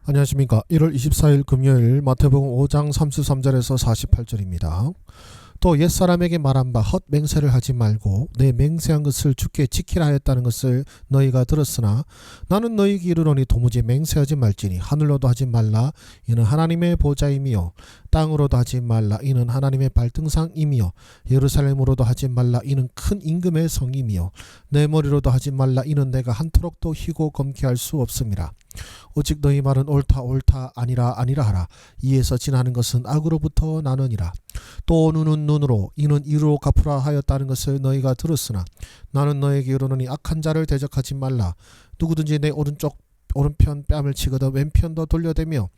안녕하십니까. 1월 24일 금요일 마태복음 5장 33절에서 48절입니다. 또 옛사람에게 말한 바 헛 맹세를 하지 말고 내 맹세한 것을 주께 지키라 하였다는 것을 너희가 들었으나 나는 너희에게 이르노니 도무지 맹세하지 말지니 하늘로도 하지 말라 이는 하나님의 보좌임이요 땅으로도 하지 말라 이는 하나님의 발등상임이요 예루살렘으로도 하지 말라 이는 큰 임금의 성임이요 내 머리로도 하지 말라 이는 내가 한토록도 희고 검게 할 수 없음이라. 오직 너희 말은 옳다 옳다 아니라 아니라 하라. 이에서 지나는 것은 악으로부터 나느니라. 또 눈은 눈으로 이는 이로 갚으라 하였다는 것을 너희가 들었으나 나는 너에게 이르노니 악한 자를 대적하지 말라. 누구든지 내 오른편 뺨을 치거든 왼편도 돌려대며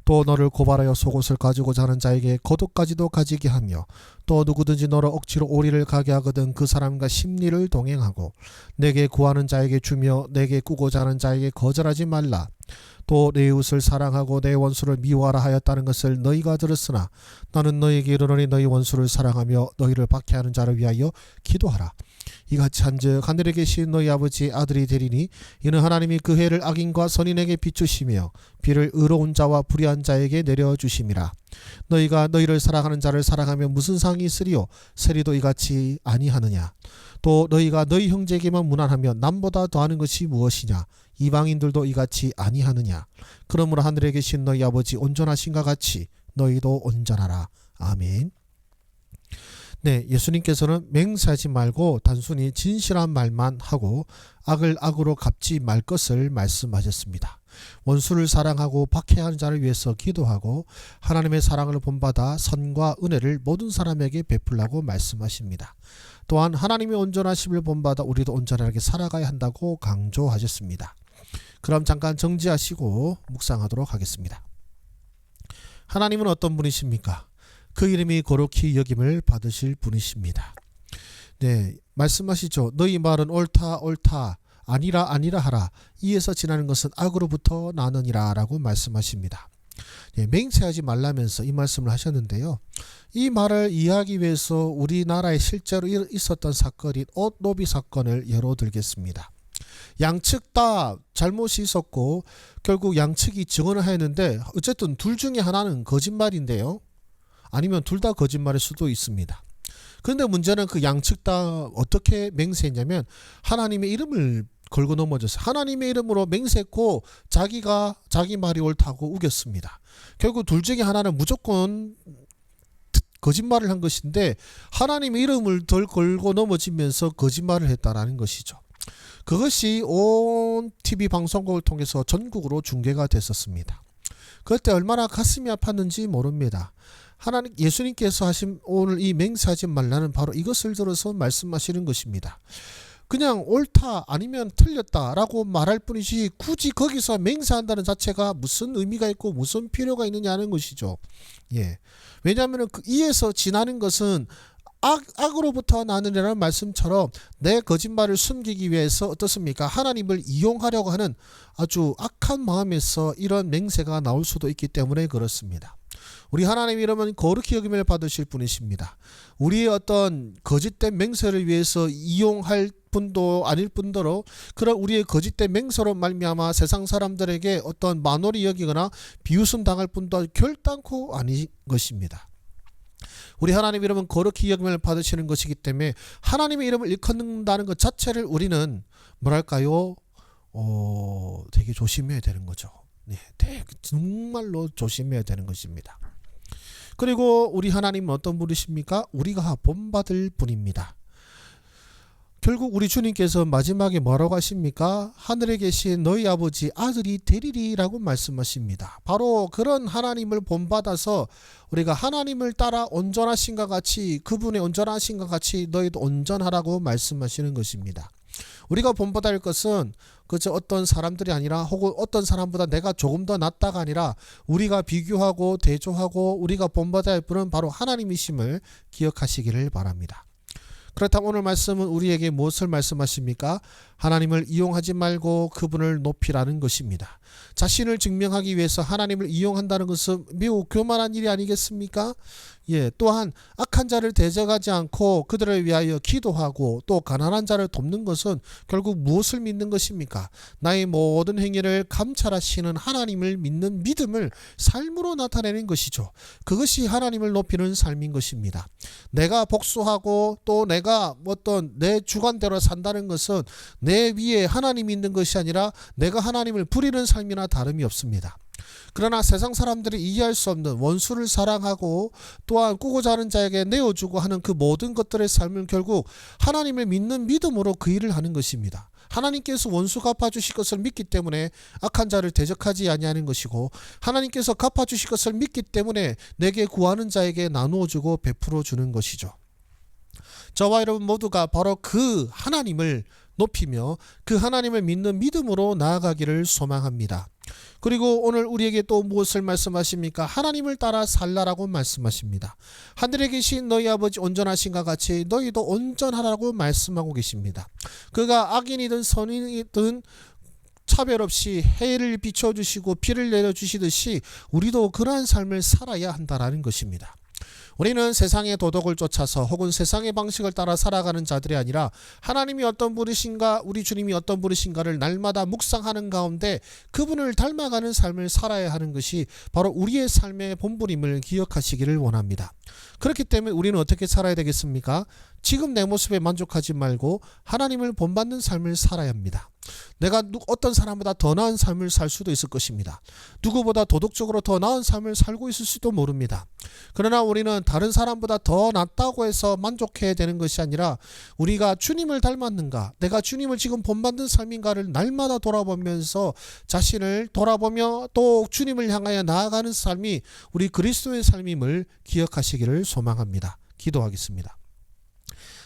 또 너를 고발하여 속옷을 가지고자 하는 자에게 겉옷까지도 가지게 하며 또 누구든지 너를 억지로 오리를 가게 하거든 그 사람과 심리를 동행하고 내게 구하는 자에게 주며 내게 꾸고자 하는 자에게 거절하지 말라. 또 내 이웃을 사랑하고 내 원수를 미워하라 하였다는 것을 너희가 들었으나 나는 너희에게 이르노니 너희 원수를 사랑하며 너희를 박해하는 자를 위하여 기도하라. 이같이 한즉 하늘에 계신 너희 아버지 아들이 되리니 이는 하나님이 그 해를 악인과 선인에게 비추시며 비를 의로운 자와 불의한 자에게 내려주심이라. 너희가 너희를 사랑하는 자를 사랑하며 무슨 상이 있으리요? 세리도 이같이 아니하느냐? 또 너희가 너희 형제에게만 무난하며 남보다 더하는 것이 무엇이냐? 이방인들도 이같이 아니하느냐? 그러므로 하늘에 계신 너희 아버지 온전하신가 같이 너희도 온전하라. 아멘. 네, 예수님께서는 맹세하지 말고 단순히 진실한 말만 하고 악을 악으로 갚지 말 것을 말씀하셨습니다. 원수를 사랑하고 박해하는 자를 위해서 기도하고 하나님의 사랑을 본받아 선과 은혜를 모든 사람에게 베풀라고 말씀하십니다. 또한 하나님의 온전하심을 본받아 우리도 온전하게 살아가야 한다고 강조하셨습니다. 그럼 잠깐 정지하시고 묵상하도록 하겠습니다. 하나님은 어떤 분이십니까? 그 이름이 거룩히 여김을 받으실 분이십니다. 네, 말씀하시죠. 너희 말은 옳다 옳다 아니라 아니라 하라. 이에서 지나는 것은 악으로부터 나느니라 라고 말씀하십니다. 네, 맹세하지 말라면서 이 말씀을 하셨는데요. 이 말을 이해하기 위해서 우리나라에 실제로 있었던 사건인 옷 노비 사건을 예로 들겠습니다. 양측 다 잘못이 있었고 결국 양측이 증언을 하였는데 어쨌든 둘 중에 하나는 거짓말인데요. 아니면 둘 다 거짓말일 수도 있습니다. 그런데 문제는 그 양측 다 어떻게 맹세했냐면 하나님의 이름을 걸고 넘어졌어요. 하나님의 이름으로 맹세했고 자기 말이 옳다고 우겼습니다. 결국 둘 중에 하나는 무조건 거짓말을 한 것인데 하나님의 이름을 덜 걸고 넘어지면서 거짓말을 했다라는 것이죠. 그것이 온 TV 방송국을 통해서 전국으로 중계가 됐었습니다. 그때 얼마나 가슴이 아팠는지 모릅니다. 하나님 예수님께서 하신 오늘 이 맹세하지 말라는 바로 이것을 들어서 말씀하시는 것입니다. 그냥 옳다 아니면 틀렸다라고 말할 뿐이지 굳이 거기서 맹세한다는 자체가 무슨 의미가 있고 무슨 필요가 있느냐는 것이죠. 예. 왜냐하면 이에서 지나는 것은 악으로부터 나느냐는 말씀처럼 내 거짓말을 숨기기 위해서 어떻습니까? 하나님을 이용하려고 하는 아주 악한 마음에서 이런 맹세가 나올 수도 있기 때문에 그렇습니다. 우리 하나님 이름은 거룩히 여김을 받으실 분이십니다. 우리의 어떤 거짓된 맹세를 위해서 이용할 분도 아닐 뿐더러 그런 우리의 거짓된 맹세로 말미암아 세상 사람들에게 어떤 만홀히 여기거나 비웃음 당할 뿐도 결단코 아닌 것입니다. 우리 하나님 이름은 거룩히 여김을 받으시는 것이기 때문에 하나님의 이름을 일컫는다는 것 자체를 우리는 뭐랄까요? 되게 조심해야 되는 거죠. 네, 정말로 조심해야 되는 것입니다. 그리고 우리 하나님은 어떤 분이십니까? 우리가 본받을 분입니다. 결국 우리 주님께서 마지막에 뭐라고 하십니까? 하늘에 계신 너희 아버지 아들이 되리리라고 말씀하십니다. 바로 그런 하나님을 본받아서 우리가 하나님을 따라 온전하신가 같이 그분의 온전하신가 같이 너희도 온전하라고 말씀하시는 것입니다. 우리가 본받아야 할 것은 그저 어떤 사람들이 아니라 혹은 어떤 사람보다 내가 조금 더 낫다가 아니라 우리가 비교하고 대조하고 우리가 본받아야 할 분은 바로 하나님이심을 기억하시기를 바랍니다. 그렇다면 오늘 말씀은 우리에게 무엇을 말씀하십니까? 하나님을 이용하지 말고 그분을 높이라는 것입니다. 자신을 증명하기 위해서 하나님을 이용한다는 것은 매우 교만한 일이 아니겠습니까? 또한 악한 자를 대적하지 않고 그들을 위하여 기도하고 또 가난한 자를 돕는 것은 결국 무엇을 믿는 것입니까? 나의 모든 행위를 감찰하시는 하나님을 믿는 믿음을 삶으로 나타내는 것이죠. 그것이 하나님을 높이는 삶인 것입니다. 내가 복수하고 또 내가 어떤 내 주관대로 산다는 것은 내 위에 하나님이 있는 것이 아니라 내가 하나님을 부리는 삶이나 다름이 없습니다. 그러나 세상 사람들이 이해할 수 없는 원수를 사랑하고 또한 꾸고자 하는 자에게 내어주고 하는 그 모든 것들의 삶은 결국 하나님을 믿는 믿음으로 그 일을 하는 것입니다. 하나님께서 원수 갚아주실 것을 믿기 때문에 악한 자를 대적하지 아니하는 것이고, 하나님께서 갚아주실 것을 믿기 때문에 내게 구하는 자에게 나누어주고 베풀어 주는 것이죠. 저와 여러분 모두가 바로 그 하나님을 높이며 그 하나님을 믿는 믿음으로 나아가기를 소망합니다. 그리고 오늘 우리에게 또 무엇을 말씀하십니까? 하나님을 따라 살라라고 말씀하십니다. 하늘에 계신 너희 아버지 온전하신가 같이 너희도 온전하라고 말씀하고 계십니다. 그가 악인이든 선인이든 차별 없이 해를 비춰주시고 비를 내려주시듯이 우리도 그러한 삶을 살아야 한다라는 것입니다. 우리는 세상의 도덕을 쫓아서 혹은 세상의 방식을 따라 살아가는 자들이 아니라 하나님이 어떤 분이신가, 우리 주님이 어떤 분이신가를 날마다 묵상하는 가운데 그분을 닮아가는 삶을 살아야 하는 것이 바로 우리의 삶의 본분임을 기억하시기를 원합니다. 그렇기 때문에 우리는 어떻게 살아야 되겠습니까? 지금 내 모습에 만족하지 말고 하나님을 본받는 삶을 살아야 합니다. 내가 어떤 사람보다 더 나은 삶을 살 수도 있을 것입니다. 누구보다 도덕적으로 더 나은 삶을 살고 있을 수도 모릅니다. 그러나 우리는 다른 사람보다 더 낫다고 해서 만족해야 되는 것이 아니라 우리가 주님을 닮았는가, 내가 주님을 지금 본받는 삶인가를 날마다 돌아보면서 자신을 돌아보며 또 주님을 향하여 나아가는 삶이 우리 그리스도의 삶임을 기억하시기를 소망합니다. 기도하겠습니다.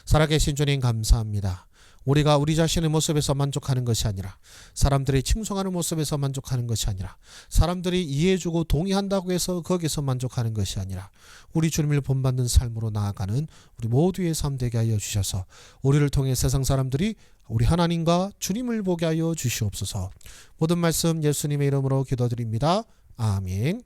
살아계신 주님 감사합니다. 우리가 우리 자신의 모습에서 만족하는 것이 아니라, 사람들이 칭송하는 모습에서 만족하는 것이 아니라, 사람들이 이해해주고 동의한다고 해서 거기서 만족하는 것이 아니라 우리 주님을 본받는 삶으로 나아가는 우리 모두의 삶 되게 하여 주셔서 우리를 통해 세상 사람들이 우리 하나님과 주님을 보게 하여 주시옵소서. 모든 말씀 예수님의 이름으로 기도드립니다. 아멘.